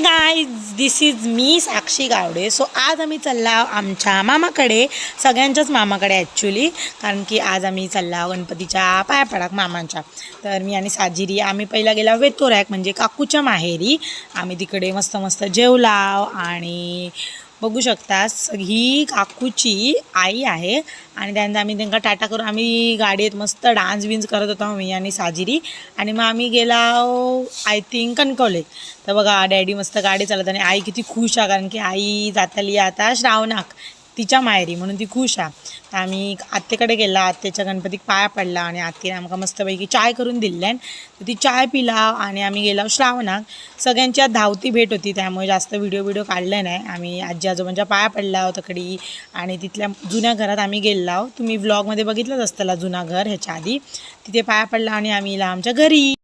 Guys this is me Sakshi Gawade. So आज आम्ही चालला आमच्या मामाकडे, सगळ्यांच्याच मामाकडे ॲक्च्युली, कारण की आज आम्ही चालला गणपतीच्या पाया पडाक मामांच्या. तर मी आणि साजिरी आम्ही पहिला गेला वेतोरॅक म्हणजे काकूच्या माहेरी. आम्ही तिकडे मस्त मस्त जेवलाव आणि बघू शकता ही काकूची आई आहे. आणि त्यानंतर आम्ही त्यांना टाटा करून आम्ही गाडीत मस्त डान्स बिन्स करत होतो मी आणि साजिरी. आणि मग आम्ही गेला आय थिंक कणकवले. तर बघा डॅडी मस्त गाडी चालवत आणि आई किती खुश आहे, कारण की आई जाताली आता श्रावणाक तिच्या माहेरी, म्हणून ती खुश आहे. तर आम्ही आत्तेकडे गेला, आत्तेच्या गणपतीक पाया पडला आणि आत्तेने आमका मस्तपैकी चाय करून दिल्यान. तर ती चाय पिला आणि आम्ही गेलो श्रावणाक. सगळ्यांची आज धावती भेट होती, त्यामुळे जास्त व्हिडिओ काढले नाही. आम्ही आजी आजोबांच्या पाया पडला आहोत तकडी आणि तिथल्या जुन्या घरात आम्ही गेलो. तुम्ही व्लॉगमध्ये बघितलंच असताला जुना घर ह्याच्या आधी. तिथे पाया पडला आणि आम्ही आमच्या घरी.